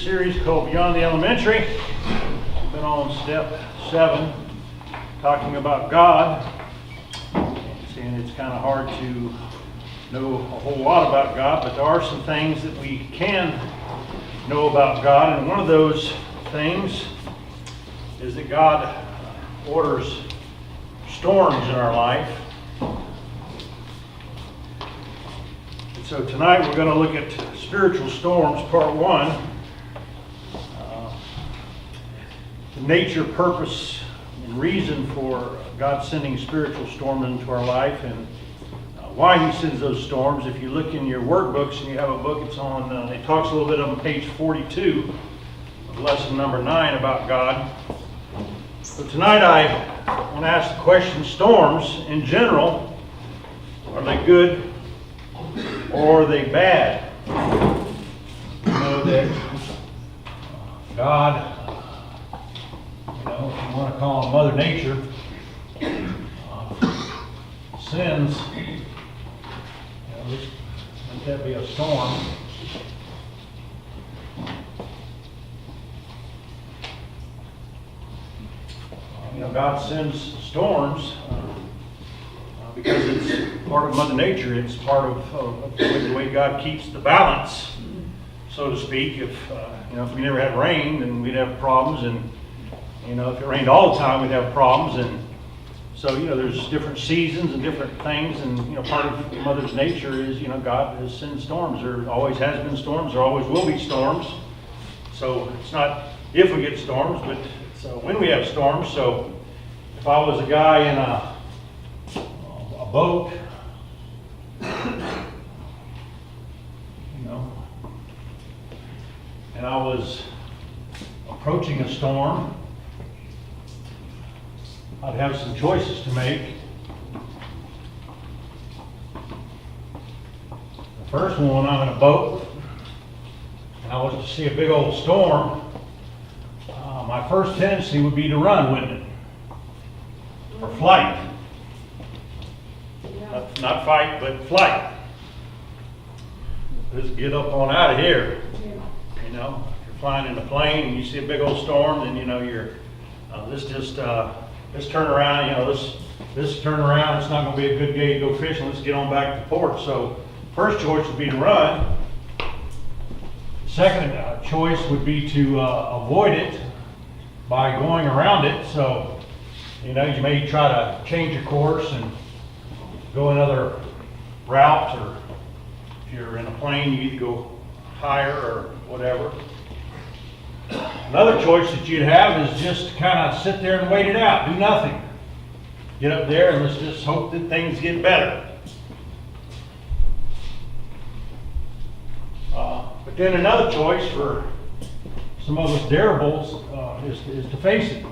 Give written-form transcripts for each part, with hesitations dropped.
series called Beyond the Elementary. We've been on step 7, talking about God. And it's kind of hard to know a whole lot about God, but there are some things that we can know about God. And one of those things is that God orders storms in our life. And so tonight we're going to look at spiritual storms, part 1. The nature, purpose, and reason for God sending spiritual storms into our life, and why He sends those storms. If you look in your workbooks and you have a book, it's on. It talks a little bit on page 42 of lesson number 9 about God. So tonight I want to ask the question: storms in general, are they good or are they bad? We know that God, if you want to call him Mother Nature, sends, let that be a storm. God sends storms because it's part of Mother Nature. It's part of the way God keeps the balance, so to speak. If we never had rain, then we'd have problems, and if it rained all the time, we'd have problems. And so there's different seasons and different things, and part of Mother's nature is God has sent storms. There always has been storms. There always will be storms. So it's not if we get storms, but it's when we have storms. So if I was a guy in a boat, and I was approaching a storm, I'd have some choices to make. The first one, I'm in a boat, and I was to see a big old storm. My first tendency would be to run, wouldn't it? Or flight. Not fight, but flight. Just get up on out of here. If you're flying in a plane and you see a big old storm, then let's turn around. Let's turn around. It's not going to be a good day to go fishing. Let's get on back to port. So, first choice would be to run. Second choice would be to avoid it by going around it. So, you may try to change your course and go another route, or if you're in a plane, you either go higher or whatever. Another choice that you'd have is just kind of sit there and wait it out, do nothing. Get up there and let's just hope that things get better. But then another choice for some of us dareables is to face it.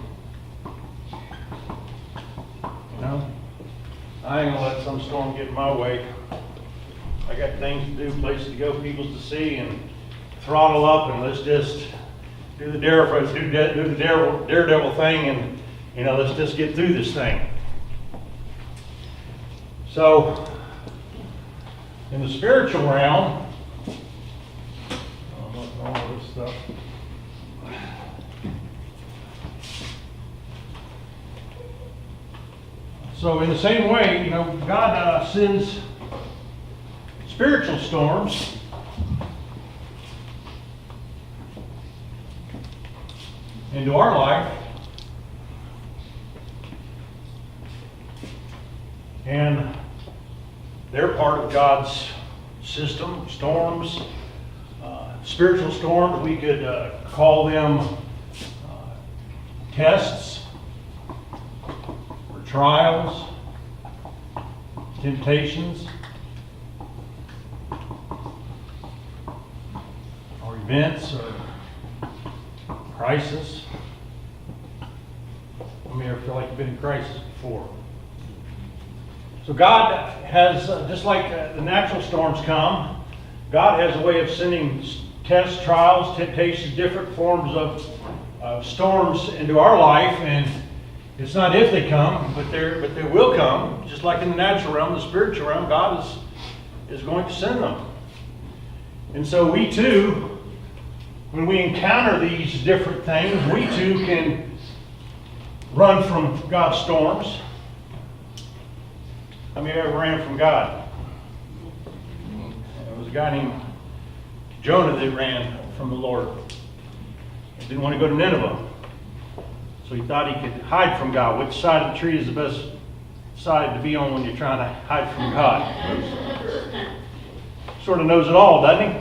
I ain't gonna let some storm get in my way. I got things to do, places to go, people to see, and throttle up, and let's just do the daredevil thing, and let's just get through this thing. So, in the spiritual realm, all this stuff. So in the same way, God sends spiritual storms into our life, and they're part of God's system. Storms, spiritual storms, we could call them tests, trials, temptations, or events, or crisis. How many ever feel like you've been in crisis before? So God has, just like the natural storms come, God has a way of sending tests, trials, temptations, different forms of storms into our life, and it's not if they come, but they will come. Just like in the natural realm, the spiritual realm, God is going to send them. And so we too when we encounter these different things, we too can run from God's storms. How many ever ran from God? There was a guy named Jonah that ran from the Lord. He didn't want to go to Nineveh. So he thought he could hide from God. Which side of the tree is the best side to be on when you're trying to hide from God? Sort of knows it all, doesn't he?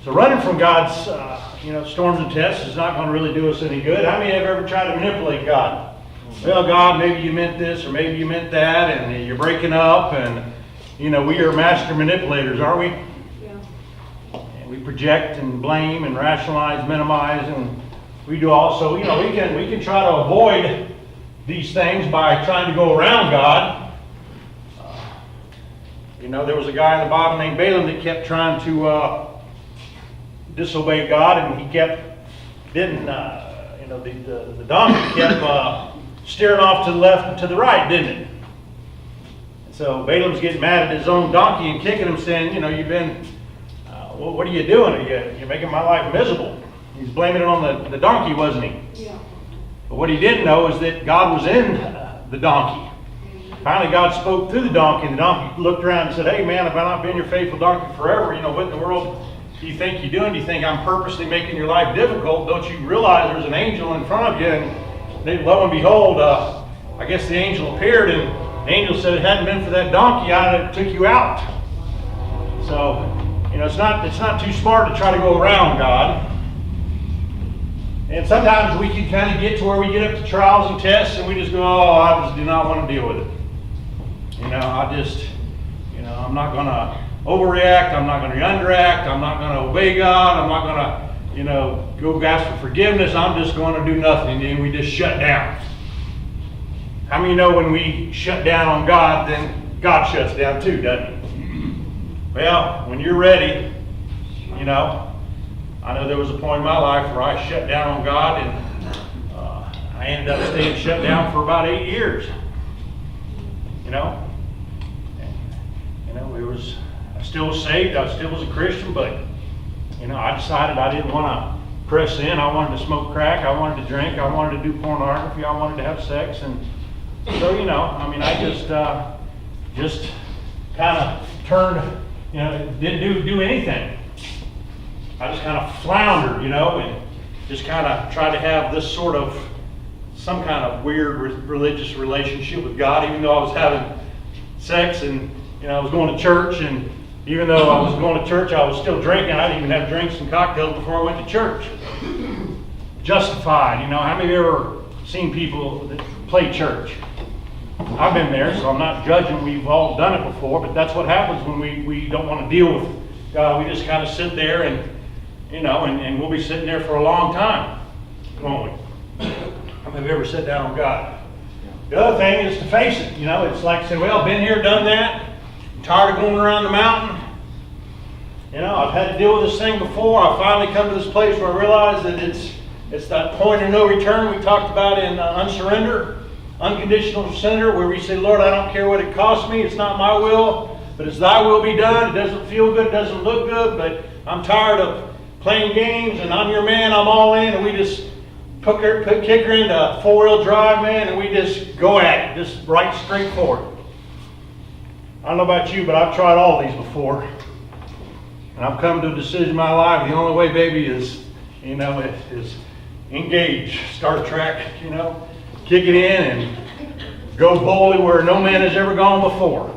So running from God's storms and tests is not going to really do us any good. How many have ever tried to manipulate God? Well, God, maybe you meant this or maybe you meant that, and you're breaking up, and we are master manipulators, aren't we? Yeah. And we project and blame and rationalize, minimize, and we do also. We can try to avoid these things by trying to go around God. There was a guy in the Bible named Balaam that kept trying to disobey God, and he the donkey kept steering off to the left and to the right, didn't it? And so Balaam's getting mad at his own donkey and kicking him, saying, you've been, what are you doing? You're making my life miserable. He's blaming it on the donkey, wasn't he? Yeah. But what he didn't know is that God was in the donkey. Finally, God spoke through the donkey, and the donkey looked around and said, hey, man, have I not been your faithful donkey forever? What in the world do you think you're doing? Do you think I'm purposely making your life difficult? Don't you realize there's an angel in front of you? And lo and behold, I guess the angel appeared, and the angel said, it hadn't been for that donkey, I'd have took you out. So, it's not too smart to try to go around God. And sometimes we can kind of get to where we get up to trials and tests, and we just go, I just do not want to deal with it. I'm not going to overreact. I'm not going to underact. I'm not going to obey God. I'm not going to, go ask for forgiveness. I'm just going to do nothing, and we just shut down. How many know when we shut down on God, then God shuts down too, doesn't he? Well, when you're ready, I know there was a point in my life where I shut down on God, and I ended up staying shut down for about 8 years. I still was saved, I still was a Christian, but, I decided I didn't want to press in. I wanted to smoke crack, I wanted to drink, I wanted to do pornography, I wanted to have sex, and so, I just kind of turned, didn't do anything. I just kind of floundered, and just kind of tried to have this sort of, some kind of weird religious relationship with God, even though I was having sex and, I was going to church, and even though I was going to church, I was still drinking. I didn't even have drinks and cocktails before I went to church. Justified, how many of you ever seen people that play church? I've been there, so I'm not judging. We've all done it before, but that's what happens when we don't want to deal with God. We just kind of sit there and, and we'll be sitting there for a long time, won't we? How many of you ever sat down on God? The other thing is to face it. It's like saying, well, been here, done that. I'm tired of going around the mountain. I've had to deal with this thing before. I finally come to this place where I realize that it's that point of no return we talked about in unsurrender, unconditional surrender, where we say, Lord, I don't care what it costs me. It's not my will, but it's thy will be done. It doesn't feel good. It doesn't look good, but I'm tired of playing games, and I'm your man. I'm all in, and we just kick her into four-wheel drive, man, and we just go at it, just right straight forward. I don't know about you, but I've tried all these before. And I've come to a decision in my life. The only way, baby, is, is engage. Star Trek, kick it in and go boldly where no man has ever gone before.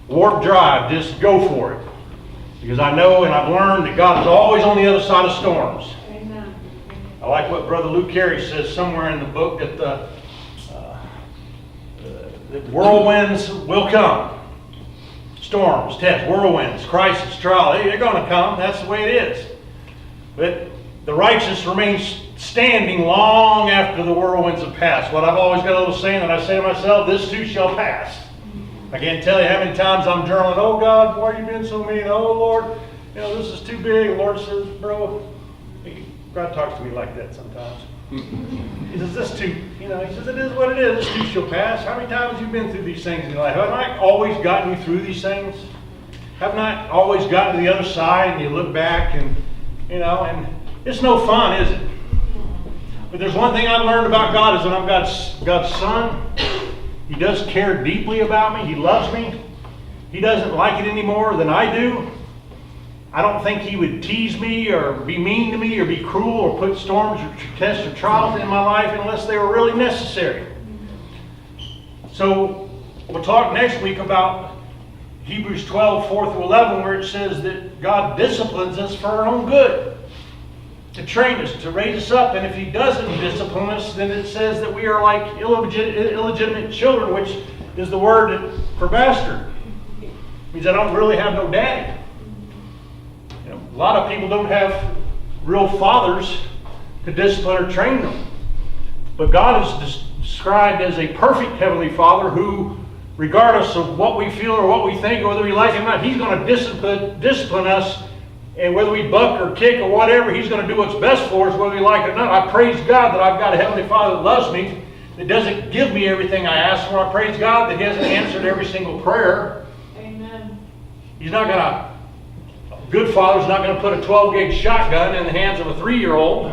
Warp drive, just go for it. Because I know and I've learned that God is always on the other side of storms. Amen. I like what Brother Luke Carey says somewhere in the book that that whirlwinds will come. Storms, tests, whirlwinds, crisis, trial, they're going to come. That's the way it is. But the righteous remains standing long after the whirlwinds have passed. What I've always got a little saying that I say to myself, this too shall pass. I can't tell you how many times I'm journaling, oh God, why are you being so mean? Oh Lord, this is too big. The Lord says, bro, God talks to me like that sometimes. He says, this too, he says, it is what it is. This too shall pass. How many times have you been through these things in your life? Haven't I always gotten you through these things? Haven't I always gotten to the other side and you look back and, And it's no fun, is it? But there's one thing I've learned about God is that I'm God's son. He does care deeply about me. He loves me. He doesn't like it any more than I do. I don't think He would tease me or be mean to me or be cruel or put storms or tests or trials in my life unless they were really necessary. So we'll talk next week about Hebrews 12, 4 through 11, where it says that God disciplines us for our own good, to train us, to raise us up. And if He doesn't discipline us, then it says that we are like illegitimate children, which is the word for bastard. It means I don't really have no daddy. A lot of people don't have real fathers to discipline or train them. But God is described as a perfect Heavenly Father who, regardless of what we feel or what we think, or whether we like it or not, He's going to discipline us. And whether we buck or kick or whatever, He's going to do what's best for us, whether we like it or not. I praise God that I've got a Heavenly Father that loves me, that doesn't give me everything I ask for. I praise God that He hasn't answered every single prayer. Amen. He's not going to... A good father's not going to put a 12-gauge shotgun in the hands of a 3-year-old.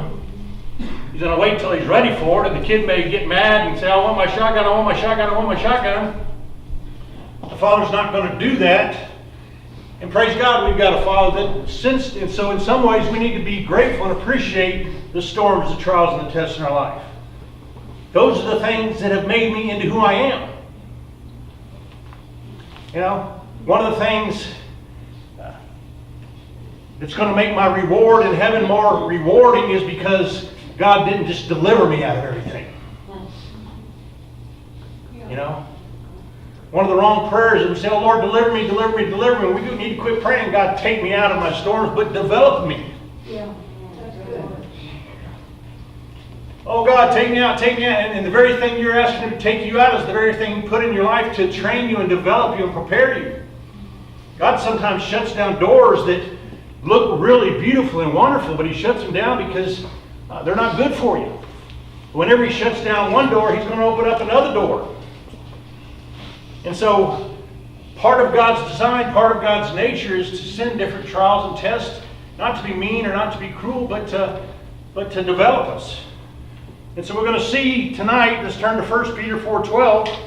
He's going to wait till he's ready for it, and the kid may get mad and say, I want my shotgun, I want my shotgun, I want my shotgun. The father's not going to do that. And praise God, we've got a Father that and so in some ways we need to be grateful and appreciate the storms, the trials, and the tests in our life. Those are the things that have made me into who I am. One of the things that's going to make my reward in heaven more rewarding is because God didn't just deliver me out of everything. One of the wrong prayers is we say, oh Lord, deliver me, deliver me, deliver me. We do need to quit praying, God, take me out of my storms, but develop me. Yeah, that's good. Oh God, take me out, take me out. And the very thing you're asking Him to take you out is the very thing He put in your life to train you and develop you and prepare you. God sometimes shuts down doors that look really beautiful and wonderful, but He shuts them down because they're not good for you. Whenever He shuts down one door, He's going to open up another door. And so, part of God's design, part of God's nature is to send different trials and tests, not to be mean or not to be cruel, but to develop us. And so we're going to see tonight, let's turn to 1 Peter 4:12.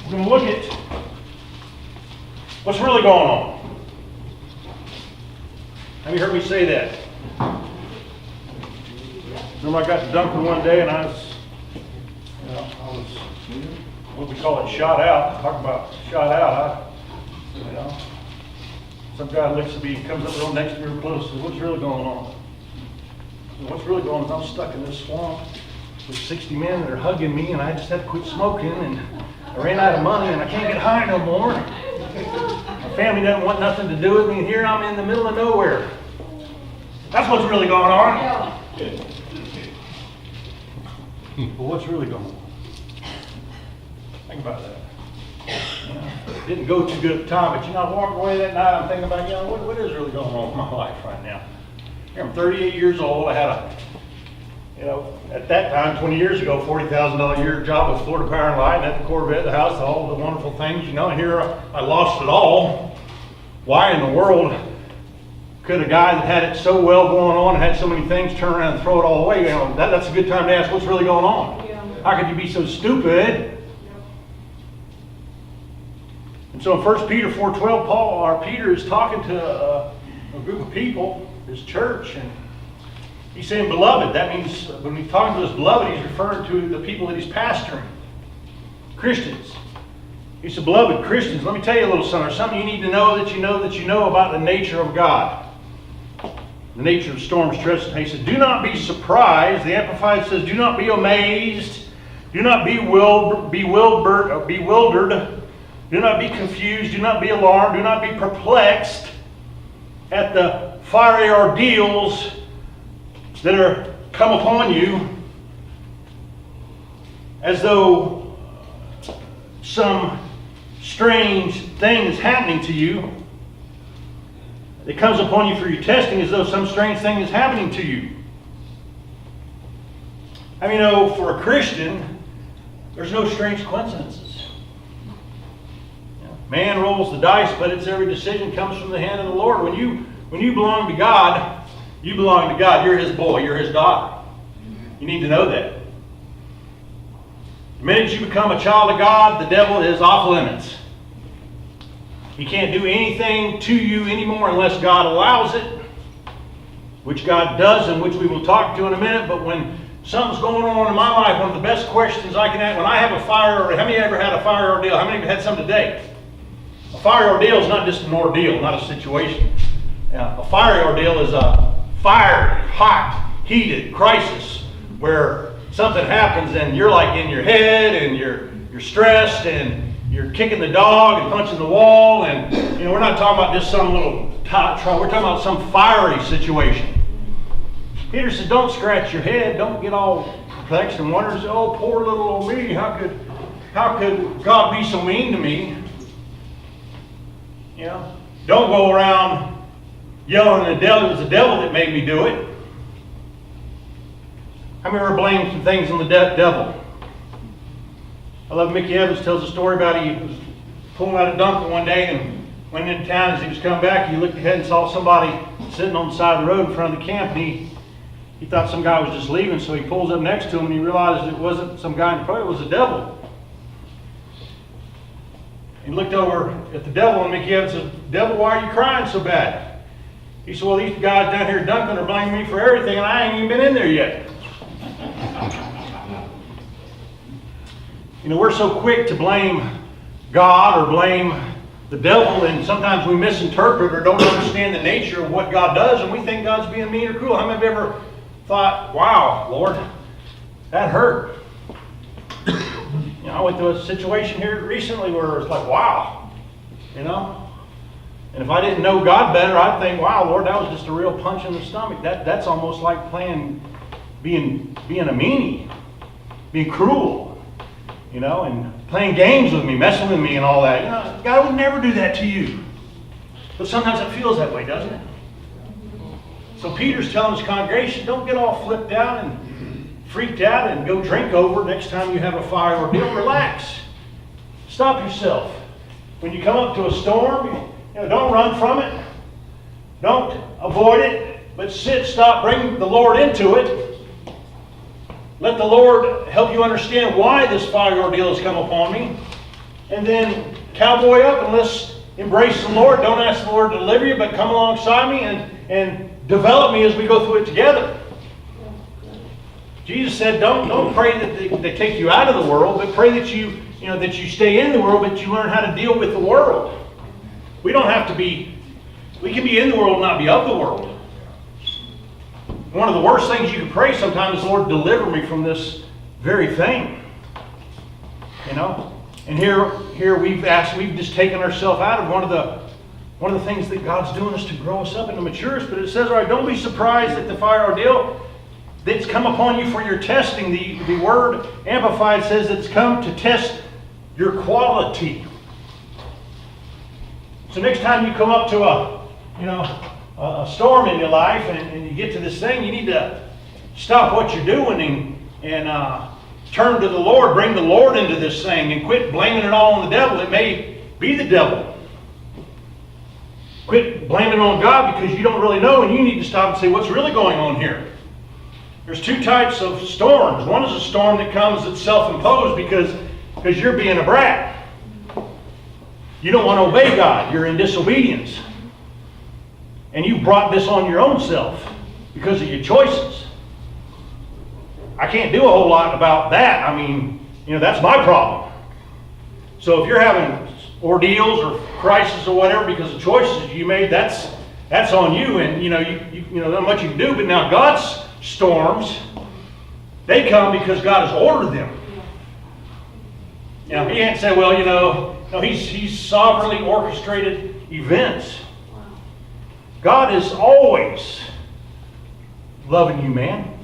We're going to look at what's really going on. Have you heard me say that? Remember I got to Duncan one day and I was what we call it, shot out. Talk about shot out. Some guy looks at me, comes up real next to me real close and says, what's really going on? And what's really going on is I'm stuck in this swamp with 60 men that are hugging me and I just had to quit smoking and I ran out of money and I can't get high no more. My family doesn't want nothing to do with me and here I'm in the middle of nowhere. That's what's really going on. Well, what's really going on? Think about that. Didn't go too good at the time, but I walked away that night, I'm thinking about, what is really going on in my life right now? Here I'm 38 years old, I had at that time, 20 years ago, $40,000 a year job with Florida Power and Light, and at the Corvette, the house, all the wonderful things, and here I lost it all. Why in the world could a guy that had it so well going on and had so many things turn around and throw it all away? That's a good time to ask what's really going on. Yeah. How could you be so stupid? And so in 1 Peter 4:12, Peter is talking to a group of people, his church, and he's saying, beloved. That means when he's talking to his beloved, he's referring to the people that he's pastoring. Christians. He said, beloved Christians, let me tell you a little something. There's something you need to know that you know about the nature of God. The nature of storms, stress, and he said, do not be surprised. The Amplified says, do not be amazed. Do not be bewildered. Do not be confused. Do not be alarmed. Do not be perplexed at the fiery ordeals that are come upon you, as though some strange thing is happening to you. It comes upon you through your testing as though some strange thing is happening to you. I mean, for a Christian, there's no strange coincidences. Man rolls the dice, but it's every decision comes from the hand of the Lord. When you belong to God, you belong to God. You're His boy. You're His daughter. You need to know that. The minute you become a child of God, the devil is off limits. He can't do anything to you anymore unless God allows it, which God does and which we will talk to in a minute. But when something's going on in my life, one of the best questions I can ask, when I have a fire, how many ever had a fire ordeal? How many have had some today? A fire ordeal is not just an ordeal, not a situation. A fire ordeal is a fiery, hot, heated crisis where something happens and you're like in your head and you're stressed and you're kicking the dog and punching the wall, and we're not talking about just some little trial. We're talking about some fiery situation. Peter said, don't scratch your head, don't get all perplexed and wonder, oh, poor little old me, how could God be so mean to me? Don't go around yelling, the devil, it was the devil that made me do it. How many ever blamed some things on the devil? I love Mickey Evans tells a story about he was pulling out a Duncan one day and went into town. As he was coming back, he looked ahead and saw somebody sitting on the side of the road in front of the camp, and he thought some guy was just leaving, so he pulls up next to him and he realized it wasn't some guy in front, it was the devil. He looked over at the devil, and Mickey Evans said, "Devil, why are you crying so bad?" He said, "Well, these guys down here at Duncan are blaming me for everything, and I ain't even been in there yet." We're so quick to blame God or blame the devil, and sometimes we misinterpret or don't understand the nature of what God does, and we think God's being mean or cruel. How many have ever thought, wow, Lord, that hurt? I went through a situation here recently where it's like, wow, And if I didn't know God better, I'd think, wow, Lord, that was just a real punch in the stomach. That's almost like being a meanie, being cruel, and playing games with me, messing with me and all that. God would never do that to you. But sometimes it feels that way, doesn't it? So Peter's telling his congregation, don't get all flipped out and freaked out and go drink over next time you have a fire ordeal. Relax. Stop yourself. When you come up to a storm, don't run from it. Don't avoid it, but sit, stop, bring the Lord into it. Let the Lord help you understand why this fire ordeal has come upon me. And then cowboy up and let's embrace the Lord. Don't ask the Lord to deliver you, but come alongside me and develop me as we go through it together. Jesus said, don't pray that they take you out of the world, but pray that you stay in the world, but you learn how to deal with the world. We can be in the world and not be of the world. One of the worst things you can pray sometimes is, Lord, deliver me from this very thing. And here we've just taken ourselves out of one of the things that God's doing is to grow us up and to mature us. But it says, all right, don't be surprised at the fire ordeal that's come upon you for your testing. The word Amplified says it's come to test your quality. So next time you come up to a storm in your life and you get to this thing, you need to stop what you're doing and turn to the Lord, bring the Lord into this thing, and quit blaming it all on the devil. It may be the devil. Quit blaming it on God because you don't really know, and you need to stop and say, what's really going on here? There's two types of storms. One is a storm that comes that's self-imposed because you're being a brat. You don't want to obey God. You're in disobedience. And you brought this on your own self because of your choices. I can't do a whole lot about that. That's my problem. So if you're having ordeals or crises or whatever because of choices you made, that's on you. And not much you can do. But now God's storms, they come because God has ordered them. He can't say, no, He's sovereignly orchestrated events. God is always loving you, man.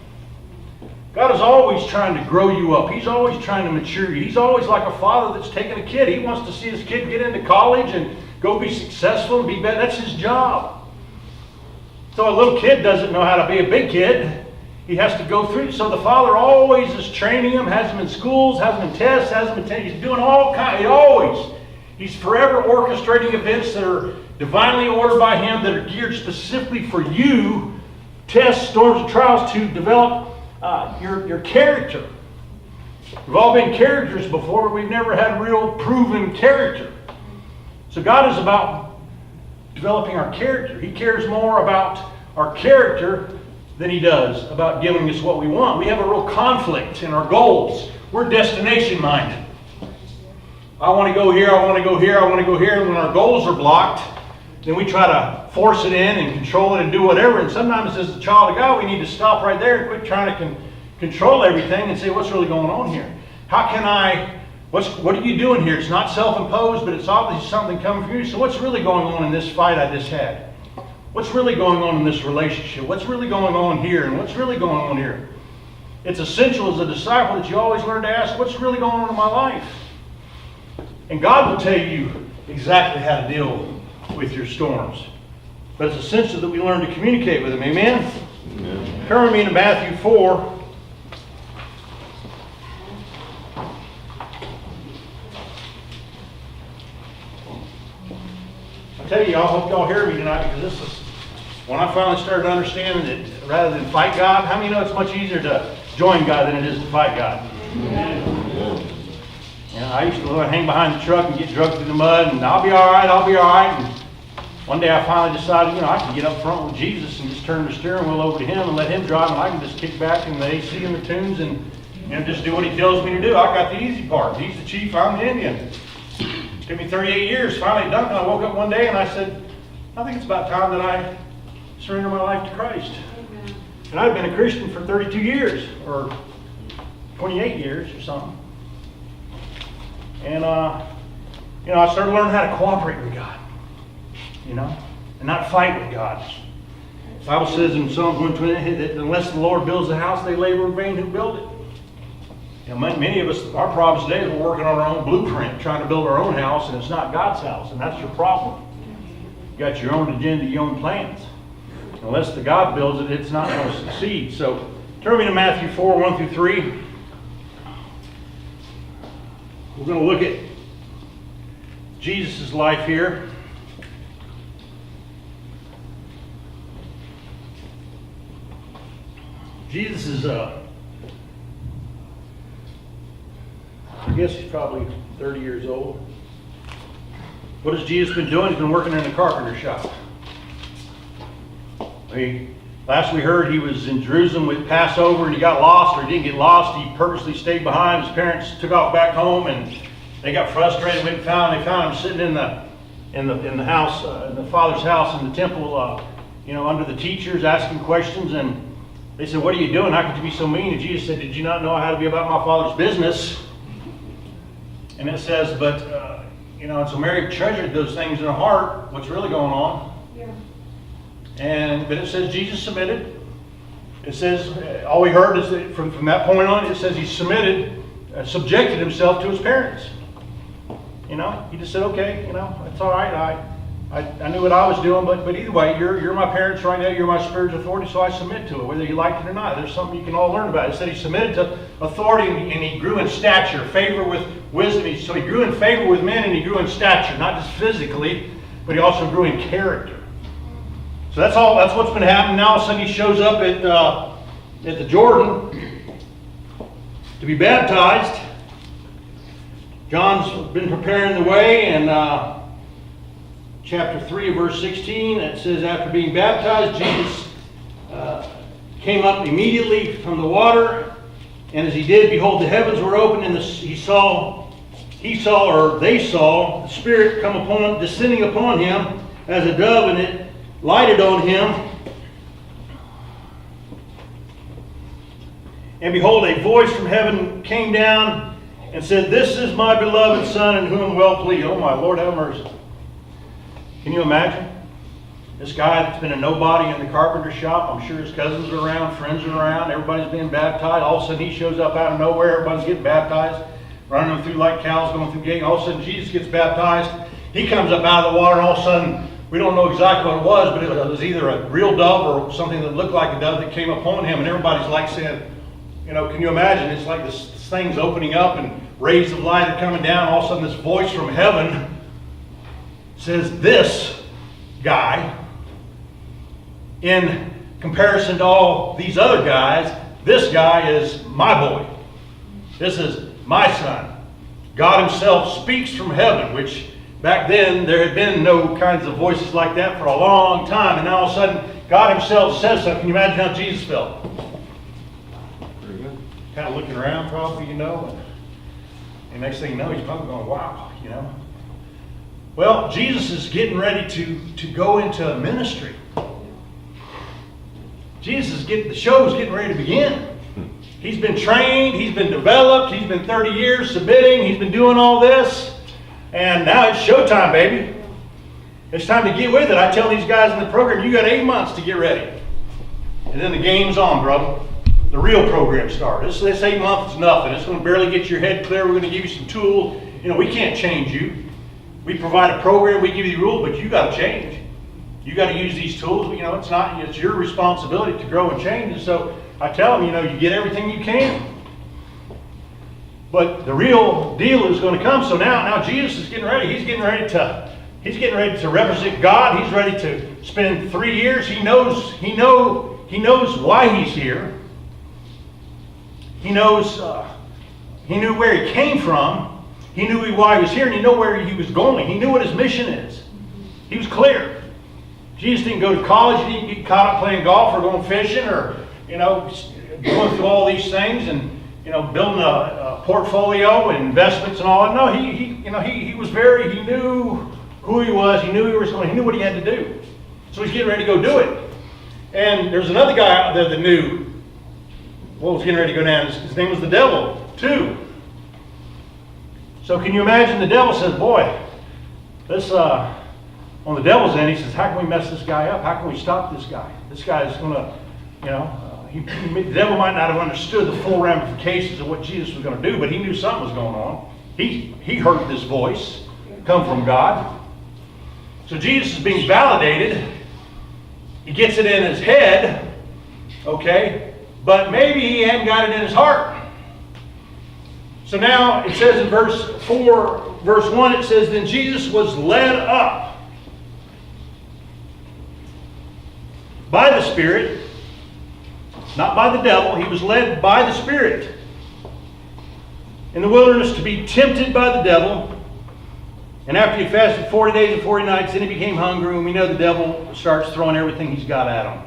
God is always trying to grow you up. He's always trying to mature you. He's always like a father that's taking a kid. He wants to see his kid get into college and go be successful and be better. That's his job. So a little kid doesn't know how to be a big kid. He has to go through. So the Father always is training him, has him in schools, has him in tests, has him in he's doing all kinds. He's forever orchestrating events that are divinely ordered by him, that are geared specifically for you, tests, storms, and trials to develop your character. We've all been characters before, but we've never had real proven character. So God is about developing our character. He cares more about our character than he does about giving us what we want. We have a real conflict in our goals. We're destination minded. I want to go here, I want to go here, I want to go here. And when our goals are blocked, then we try to force it in and control it and do whatever. And sometimes as a child of God, we need to stop right there and quit trying to control everything and say, what's really going on here? How can what are you doing here? It's not self-imposed, but it's obviously something coming from you. So what's really going on in this fight I just had? What's really going on in this relationship? What's really going on here? And what's really going on here? It's essential as a disciple that you always learn to ask, what's really going on in my life? And God will tell you exactly how to deal with your storms. But it's essential that we learn to communicate with Him. Amen? Amen. Turn with me to Matthew 4. I tell you, I hope y'all hear me tonight, because this is when I finally started understanding that rather than fight God, how many know it's much easier to join God than it is to fight God? Yeah. You know, I used to hang behind the truck and get drugged through the mud, and I'll be all right, I'll be all right. And one day I finally decided, I can get up front with Jesus and just turn the steering wheel over to Him and let Him drive, and I can just kick back in the AC and the tunes and just do what He tells me to do. I got the easy part. He's the chief, I'm the Indian. It took me 38 years, finally done it. I woke up one day and I said, I think it's about time that I surrender my life to Christ. Amen. And I've been a Christian for 32 years, or 28 years or something. And, I started learning how to cooperate with God, and not fight with God. The Bible says in Psalms 120 that unless the Lord builds a house, they labor in vain who build it. Many of us, our problems today is we're working on our own blueprint, trying to build our own house, and it's not God's house, and that's your problem. You got your own agenda, your own plans. Unless the God builds it, it's not going to succeed. So turn me to Matthew 4, 1 through 3. We're going to look at Jesus' life here. Jesus is, I guess he's probably 30 years old. What has Jesus been doing? He's been working in a carpenter shop. Last we heard, he was in Jerusalem with Passover, and he got lost, or he didn't get lost. He purposely stayed behind. His parents took off back home, and they got frustrated. They found him sitting in the house, in the Father's house in the temple, under the teachers, asking questions. And they said, "What are you doing? How could you be so mean?" And Jesus said, "Did you not know how to be about my Father's business?" And it says, but and so Mary treasured those things in her heart. What's really going on? Yeah. But it says Jesus submitted. It says all we heard is that from that point on, it says he subjected himself to his parents. He just said, okay, it's all right. I knew what I was doing, but either way, you're my parents right now. You're my spiritual authority, so I submit to it, whether you like it or not. There's something you can all learn about. It said he submitted to authority, and he grew in stature, favor with wisdom. So he grew in favor with men, and he grew in stature, not just physically, but he also grew in character. So that's what's been happening. Now all of a sudden he shows up at the Jordan to be baptized. John's been preparing the way, and chapter 3, verse 16, it says, after being baptized, Jesus came up immediately from the water, and as he did, behold, the heavens were opened, and they saw the Spirit descending upon him as a dove, and it lighted on him. And behold, a voice from heaven came down and said, "This is my beloved Son, in whom I'm well pleased." Oh my Lord, have mercy. Can you imagine? This guy that's been a nobody in the carpenter shop, I'm sure his cousins are around, friends are around, everybody's being baptized. All of a sudden he shows up out of nowhere, everybody's getting baptized, running them through like cows going through gate. All of a sudden Jesus gets baptized. He comes up out of the water, and all of a sudden we don't know exactly what it was, but it was either a real dove or something that looked like a dove that came upon him, and everybody's like saying, you know, can you imagine? It's like this thing's opening up and rays of light are coming down. All of a sudden, this voice from heaven says, "This guy, in comparison to all these other guys, this guy is my boy. This is my son." God himself speaks from heaven, which back then there had been no kinds of voices like that for a long time. And now all of a sudden, God himself says something. Can you imagine how Jesus felt? Pretty good. Kind of looking around probably, you know. And next thing you know, he's probably going, wow, you know. Well, Jesus is getting ready to go into ministry. The show is getting ready to begin. He's been trained, he's been developed, he's been 30 years submitting, he's been doing all this. And now it's showtime, baby. It's time to get with it. I tell these guys in the program, you got 8 months to get ready. And then the game's on, brother. The real program starts. This 8 months is nothing. It's going to barely get your head clear. We're going to give you some tools. You know, we can't change you. We provide a program, we give you the rules, but you got to change. You got to use these tools. You know, it's your responsibility to grow and change. And so I tell them, you know, you get everything you can. But the real deal is going to come. So now Jesus is getting ready. He's getting ready to represent God. He's ready to spend 3 years. He knows why he's here. He knows. He knew where he came from. He knew why he was here, and he knew where he was going. He knew what his mission is. He was clear. Jesus didn't go to college. He didn't get caught up playing golf or going fishing or, you know, going through all these things and, you know, building a portfolio and investments and all that. No, he was he knew who he was. He knew he knew what he had to do. So he's getting ready to go do it. And there's another guy out there that knew what was getting ready to go down. His name was the devil, too. So can you imagine the devil says, boy, this, on the devil's end, he says, how can we mess this guy up? How can we stop this guy? This guy is going to, you know, the devil might not have understood the full ramifications of what Jesus was going to do, but he knew something was going on. He heard this voice come from God. So Jesus is being validated. He gets it in his head, okay, but maybe he hadn't got it in his heart. So now it says in verse 1, it says, then Jesus was led up by the Spirit, not by the devil. He was led by the Spirit in the wilderness to be tempted by the devil. And after he fasted 40 days and 40 nights, then he became hungry. And we know the devil starts throwing everything he's got at him.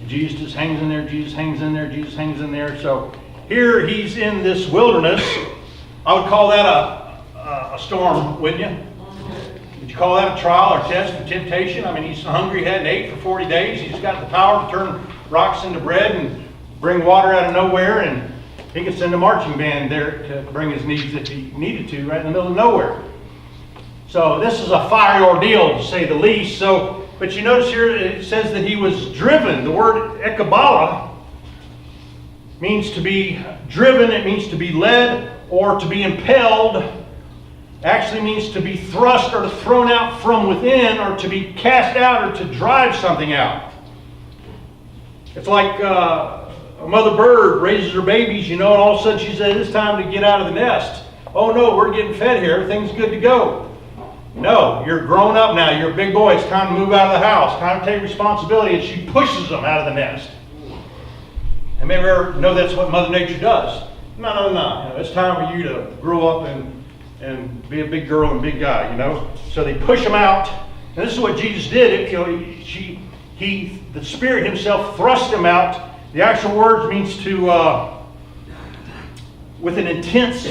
And Jesus just hangs in there, Jesus hangs in there, Jesus hangs in there. So here he's in this wilderness. I would call that a storm, wouldn't you? Would you call that a trial or test or temptation? I mean, he's hungry, hadn't ate for 40 days. He's got the power to turn rocks into bread and bring water out of nowhere. And he could send a marching band there to bring his needs if he needed to, right in the middle of nowhere. So this is a fiery ordeal, to say the least. So, but you notice here it says that he was driven. The word ekabala means to be driven. It means to be led or to be impelled. Actually means to be thrust or to thrown out from within or to be cast out or to drive something out. It's like a mother bird raises her babies, you know, and all of a sudden she says, it's time to get out of the nest. Oh no, we're getting fed here. Everything's good to go. No, you're grown up now. You're a big boy. It's time to move out of the house. Time to take responsibility. And she pushes them out of the nest. And maybe you ever know that's what Mother Nature does. No. You know, it's time for you to grow up and be a big girl and big guy, you know. So they push them out. And this is what Jesus did. You know, the Spirit himself thrust him out. The actual word means to, with an intense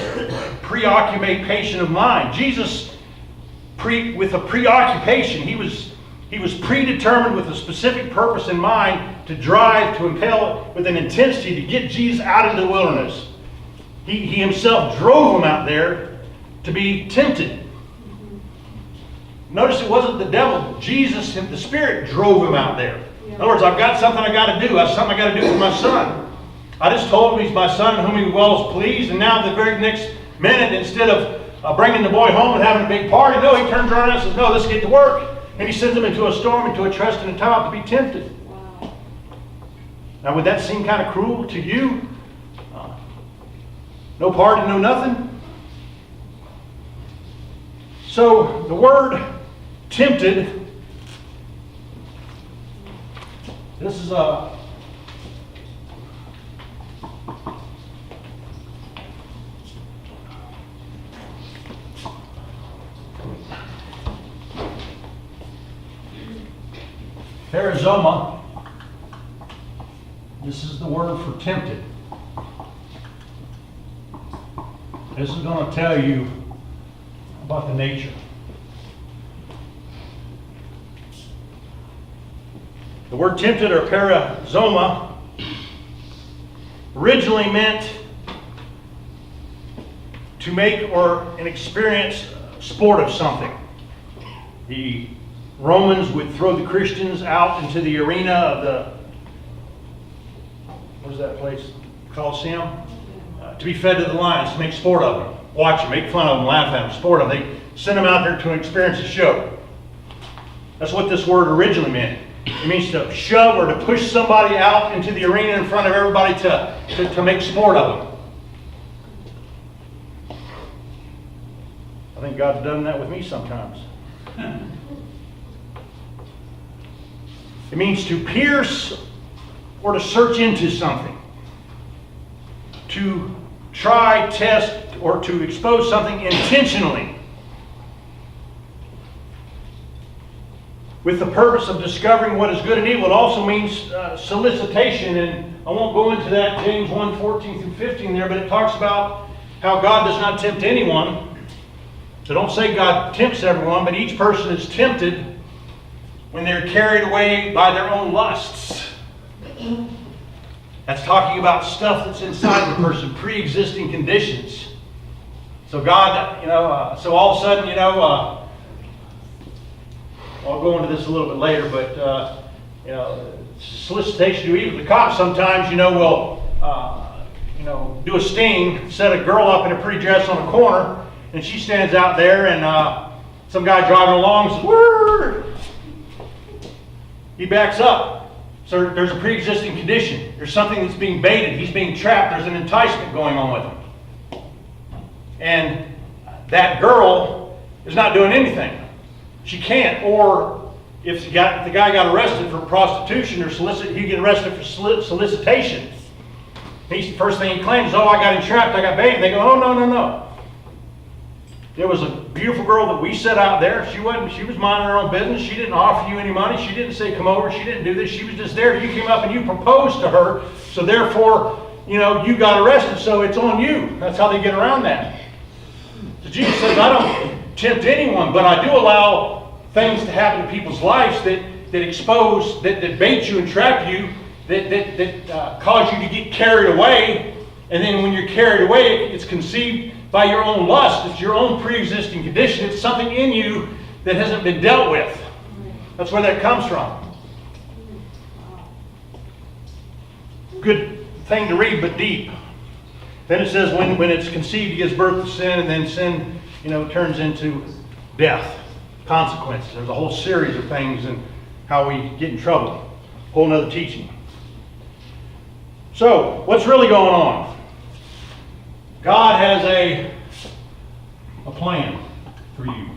preoccupation of mind. Jesus, with a preoccupation, he was predetermined with a specific purpose in mind to drive, to impel with an intensity to get Jesus out into the wilderness. He himself drove him out there to be tempted. Notice it wasn't the devil. Jesus, the Spirit, drove him out there. In other words, I've got something I got to do. I've something I got to do for my son. I just told him he's my son in whom he well is pleased, and now the very next minute, instead of bringing the boy home and having a big party, no, he turns around and says, no, let's get to work. And he sends them into a storm, into a trust and a trial to be tempted. Wow. Now, would that seem kind of cruel to you? No pardon, no nothing? So, the word tempted, this is a perizoma. This is the word for tempted. This is going to tell you about the nature. The word tempted, or perizoma, originally meant to make or an experience sport of something. The Romans would throw the Christians out into the arena of the, what is that place? Colosseum? To be fed to the lions, to make sport of them. Watch them, make fun of them, laugh at them, sport them. They send them out there to experience a show. That's what this word originally meant. It means to shove or to push somebody out into the arena in front of everybody to make sport of them. I think God's done that with me sometimes. It means to pierce or to search into something. To try, test, or to expose something intentionally. With the purpose of discovering what is good and evil. It also means solicitation, and I won't go into that, James 1:14 through 15 there, but it talks about how God does not tempt anyone. So don't say God tempts everyone, but each person is tempted when they're carried away by their own lusts. That's talking about stuff that's inside the person, pre-existing conditions. So God, so all of a sudden, I'll go into this a little bit later, but, solicitation to evil. The cops sometimes, will, do a sting, set a girl up in a pretty dress on a corner, and she stands out there, and some guy driving along says, "Word!" He backs up. So there's a pre-existing condition. There's something that's being baited. He's being trapped. There's an enticement going on with him. And that girl is not doing anything. She can't. Or if the guy got arrested for prostitution or he'd get arrested for solicitation. The first thing he claims, "Oh, I got entrapped, I got baited." They go, "Oh, no. There was a beautiful girl that we set out there. She was minding her own business. She didn't offer you any money. She didn't say, 'Come over.' She didn't do this. She was just there. You came up and you proposed to her. So therefore, you got arrested. So it's on you." That's how they get around that. So Jesus says, I don't tempt anyone, but I do allow things to happen in people's lives that expose, that bait you and trap you, that cause you to get carried away. And then when you're carried away, it's conceived by your own lust. It's your own pre-existing condition. It's something in you that hasn't been dealt with. That's where that comes from. Good thing to read, but deep. Then it says when it's conceived, it gives birth to sin, and then sin, turns into death, consequences. There's a whole series of things and how we get in trouble. Whole nother teaching. So, what's really going on? God has a plan for you.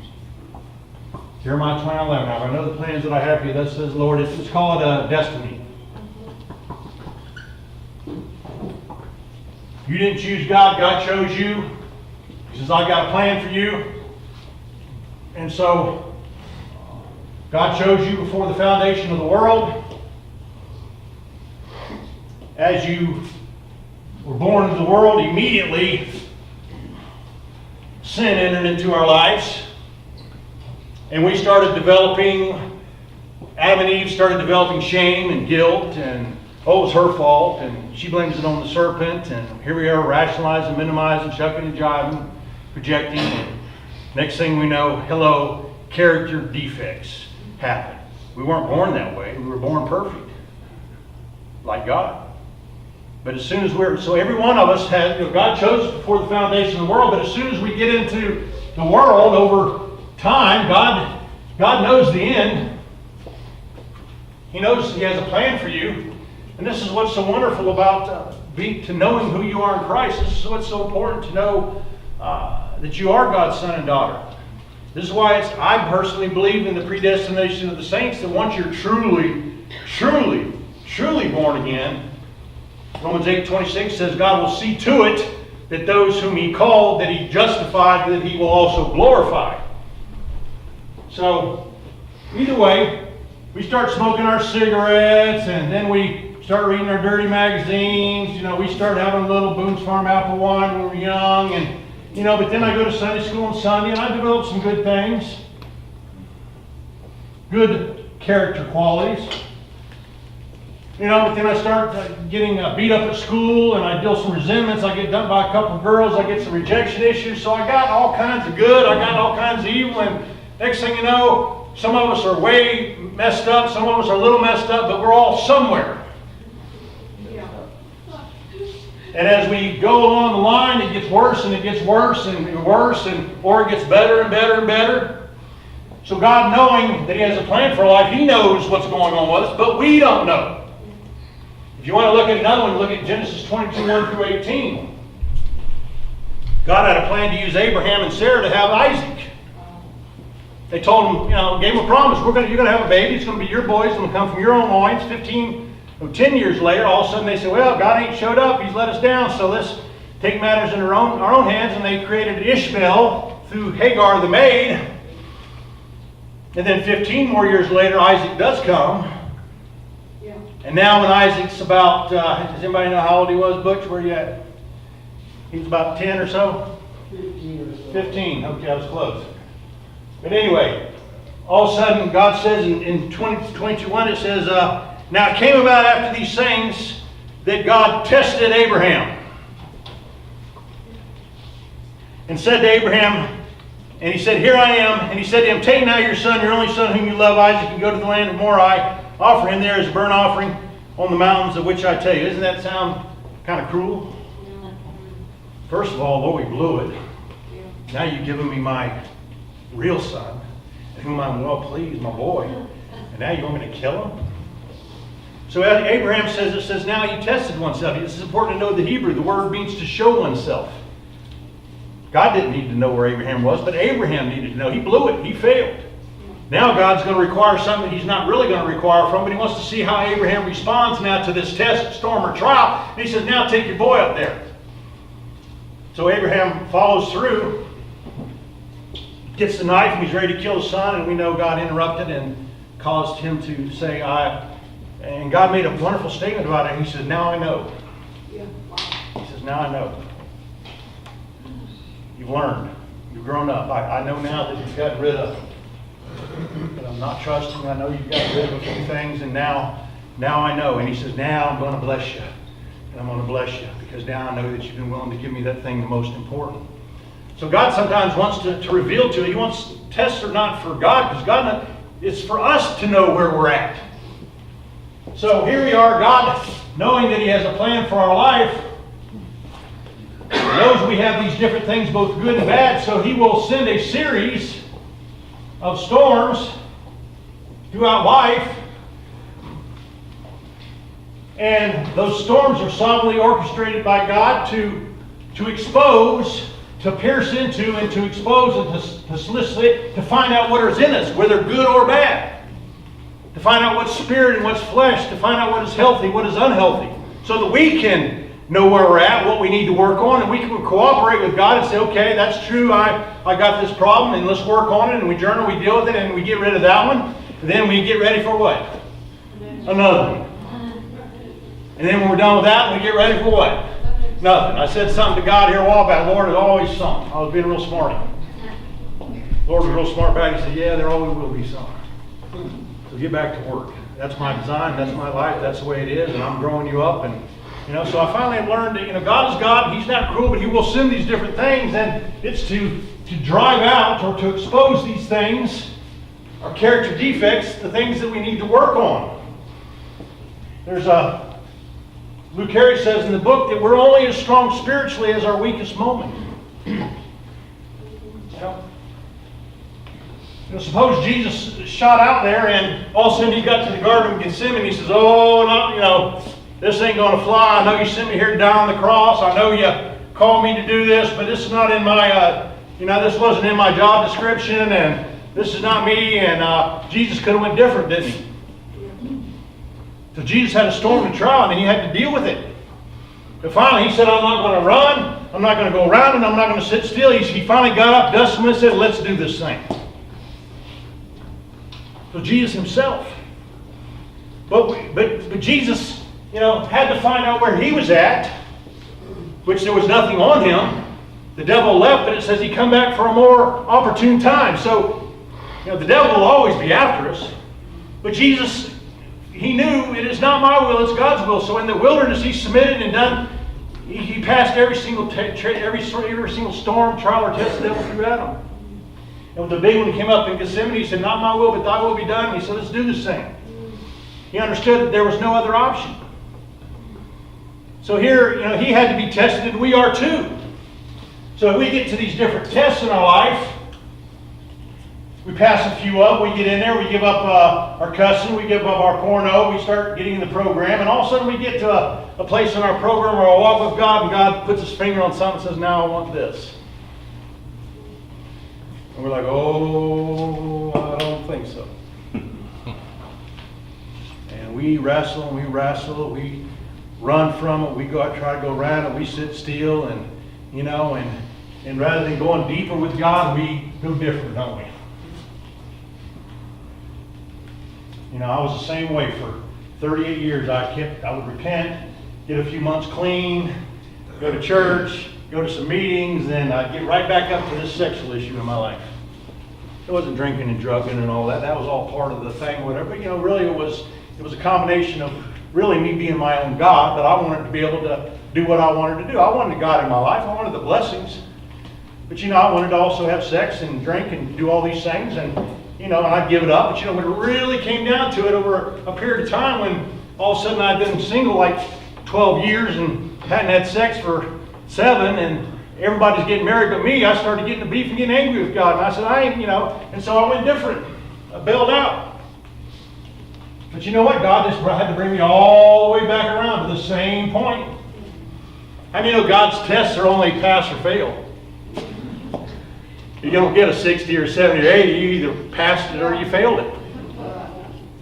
Jeremiah 29:11. Now, I know the plans that I have for you. That says, Lord, it's called destiny. You didn't choose God. God chose you. He says, I got a plan for you. And so, God chose you before the foundation of the world. As you were born into the world, immediately sin entered into our lives. And we started developing, Adam and Eve started developing shame and guilt, and it was her fault, and she blames it on the serpent, and here we are rationalizing, minimizing, shucking and jiving, projecting. And next thing we know, character defects happen. We weren't born that way. We were born perfect, like God. But as soon as so every one of us has, God chose us before the foundation of the world, but as soon as we get into the world over time, God God knows the end. He knows He has a plan for you. And this is what's so wonderful about to knowing who you are in Christ. This is what's so important to know that you are God's son and daughter. This is why I personally believe in the predestination of the saints, that once you're truly, truly, truly born again, Romans 8:26 says God will see to it that those whom He called, that He justified, that He will also glorify. So, either way, we start smoking our cigarettes, and then we start reading our dirty magazines. We start having a little Boone's Farm apple wine when we were young, and but then I go to Sunday school on Sunday, and I develop some good things, good character qualities. But then I start getting beat up at school, and I deal some resentments. I get dumped by a couple of girls. I get some rejection issues. So I got all kinds of good. I got all kinds of evil, and next thing you know, some of us are way messed up. Some of us are a little messed up, but we're all somewhere. And as we go along the line, it gets worse and it gets worse and worse, or it gets better and better and better. So God, knowing that He has a plan for our life, He knows what's going on with us, but we don't know. If you want to look at another one, look at Genesis 22, 1 through 18. God had a plan to use Abraham and Sarah to have Isaac. They told him, gave him a promise. You're going to have a baby. It's going to be your boy. It's going to come from your own loins. 10 years later, all of a sudden they said, well, God ain't showed up. He's let us down. So let's take matters in our own hands. And they created Ishmael through Hagar the maid. And then 15 more years later, Isaac does come. Yeah. And now when Isaac's about, does anybody know how old he was, Butch? Where you at? He was about 10 or so? 15. Okay, I was close. But anyway, all of a sudden, God says in 22:1, it says, now it came about after these things that God tested Abraham and said to Abraham, and He said, here I am. And He said to him, take now your son, your only son whom you love, Isaac, and go to the land of Moriah. Offer him there as a burnt offering on the mountains of which I tell you. Doesn't that sound kind of cruel? First of all, Lord, we blew it. Now you've given me my real son, in whom I'm well pleased, my boy. And now you want me to kill him? So Abraham says, now you tested oneself. This is important to know the Hebrew. The word means to show oneself. God didn't need to know where Abraham was, but Abraham needed to know. He blew it. He failed. Now God's going to require something He's not really going to require from him, but He wants to see how Abraham responds now to this test, storm, or trial. And He says, now take your boy up there. So Abraham follows through, gets the knife, and he's ready to kill his son, and we know God interrupted and caused him to say, and God made a wonderful statement about it. He says, now I know. Yeah. Wow. He says, now I know. You've learned. You've grown up. I know now that you've gotten rid of. But I'm not trusting. I know you've gotten rid of a few things, and now I know. And He says, now I'm going to bless you. And I'm going to bless you because now I know that you've been willing to give me that thing the most important. So God sometimes wants to reveal to you. He wants tests are not for God, because God, it's for us to know where we're at. So here we are, God, knowing that He has a plan for our life, knows we have these different things, both good and bad, so He will send a series of storms throughout life. And those storms are sovereignly orchestrated by God to expose, to pierce into, and to expose and to solicit, to find out what is in us, whether good or bad. To find out what's spirit and what's flesh, to find out what is healthy, what is unhealthy, so that we can know where we're at, what we need to work on, and we can cooperate with God and say, okay, that's true, I got this problem, and let's work on it, and we journal, we deal with it, and we get rid of that one, and then we get ready for what? Another one. And then when we're done with that, we get ready for what? Nothing. I said something to God here a while back. Lord, there's always something. I was being real smart. Lord was real smart back. He said, yeah, there always will be something. So get back to work. That's my design. That's my life. That's the way it is. And I'm growing you up. And so I finally have learned that God is God. He's not cruel, but He will send these different things. And it's to drive out or to expose these things, our character defects, the things that we need to work on. There's Luke Harry says in the book that we're only as strong spiritually as our weakest moment. Suppose Jesus shot out there and all of a sudden he got to the Garden of Gethsemane. He says, oh, no, this ain't going to fly. I know you sent me here to die on the cross. I know you called me to do this, but this is not in my, this wasn't in my job description, and this is not me. And Jesus could have went different, didn't he? So Jesus had a storm and trial, and he had to deal with it. But finally, he said, I'm not going to run. I'm not going to go around, and I'm not going to sit still. He finally got up, dusted and said, let's do this thing. So Jesus himself. But Jesus, had to find out where he was at, which there was nothing on him. The devil left, but it says he come back for a more opportune time. So, the devil will always be after us. But Jesus, he knew it is not my will, it's God's will. So in the wilderness, he submitted and done. He passed every single storm, trial, or test the devil threw at him. And when the big one came up in Gethsemane, he said, not my will, but thy will be done. He said, let's do this thing. He understood that there was no other option. So here, he had to be tested, and we are too. So if we get to these different tests in our life, we pass a few up, we get in there, we give up our cussing, we give up our porno, we start getting in the program, and all of a sudden we get to a place in our program or a walk with God, and God puts his finger on something and says, now I want this. And we're like, oh, I don't think so. And we wrestle, we run from it, we go out, try to go around it, we sit still, and and rather than going deeper with God, we go different, don't we? I was the same way for 38 years. I would repent, get a few months clean, go to church, go to some meetings, then I'd get right back up to this sexual issue in my life. It wasn't drinking and drugging and all that. That was all part of the thing, whatever. But really it was a combination of really me being my own God, but I wanted to be able to do what I wanted to do. I wanted God in my life. I wanted the blessings. But I wanted to also have sex and drink and do all these things, and and I'd give it up. But when it really came down to it over a period of time, when all of a sudden I'd been single like 12 years and hadn't had sex for 7, and everybody's getting married but me, I started getting the beef and getting angry with God. And I said, and so I went different. I bailed out. But you know what? God just had to bring me all the way back around to the same point. God's tests are only pass or fail. You don't get a 60 or 70 or 80. You either passed it or you failed it.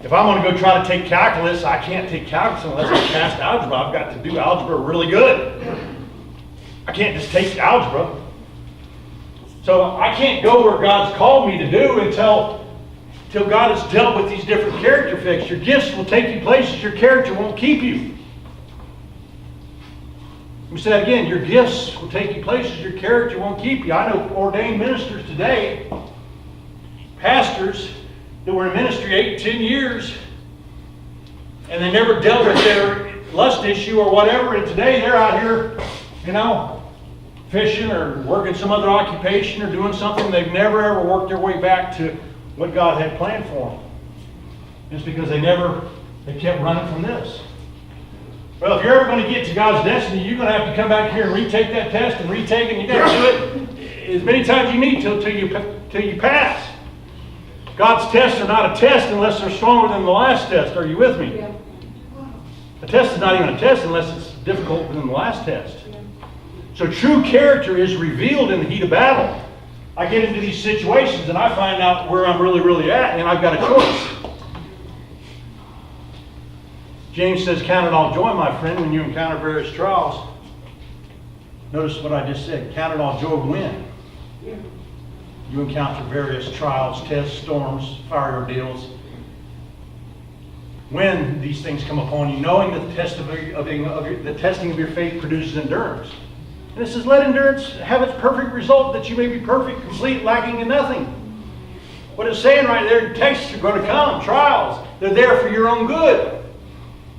If I'm going to go try to take calculus, I can't take calculus unless I passed algebra. I've got to do algebra really good. I can't just take algebra. So I can't go where God's called me to do until God has dealt with these different character effects. Your gifts will take you places your character won't keep you. Let me say that again. Your gifts will take you places your character won't keep you. I know ordained ministers today, pastors that were in ministry 8, 10 years, and they never dealt with their lust issue or whatever, and today they're out here, fishing or working some other occupation or doing something. They've never ever worked their way back to what God had planned for them. Just because they kept running from this. Well, if you're ever going to get to God's destiny, you're going to have to come back here and retake that test and retake it. And you got to do it as many times as you need till you pass. God's tests are not a test unless they're stronger than the last test. Are you with me? Yeah. A test is not even a test unless it's difficult than the last test. So true character is revealed in the heat of battle. I get into these situations and I find out where I'm really, really at, and I've got a choice. James says, count it all joy, my friend, when you encounter various trials. Notice what I just said. Count it all joy when you encounter various trials, tests, storms, fire ordeals. When these things come upon you, knowing that the testing of your faith produces endurance. And it says, let endurance have its perfect result, that you may be perfect, complete, lacking in nothing. What it's saying right there, tests are going to come, trials. They're there for your own good.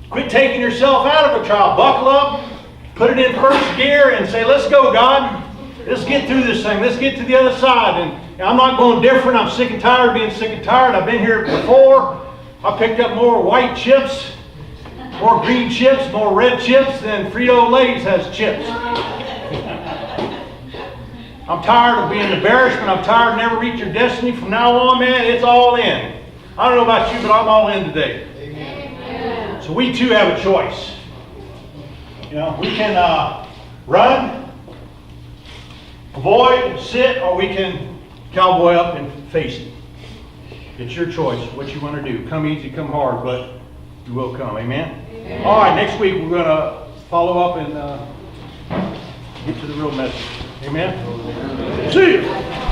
Quit taking yourself out of a trial. Buckle up, put it in first gear, and say, let's go, God. Let's get through this thing. Let's get to the other side. And I'm not going different. I'm sick and tired of being sick and tired. I've been here before. I picked up more white chips, more green chips, more red chips than Frito-Lay's has chips. I'm tired of being an embarrassment. I'm tired of never reaching your destiny. From now on, man, it's all in. I don't know about you, but I'm all in today. Amen. So we too have a choice. You know, we can run, avoid, sit, or we can cowboy up and face it. It's your choice what you want to do. Come easy, come hard, but you will come. Amen? Amen. All right, next week we're going to follow up and get to the real message. Amen? See you.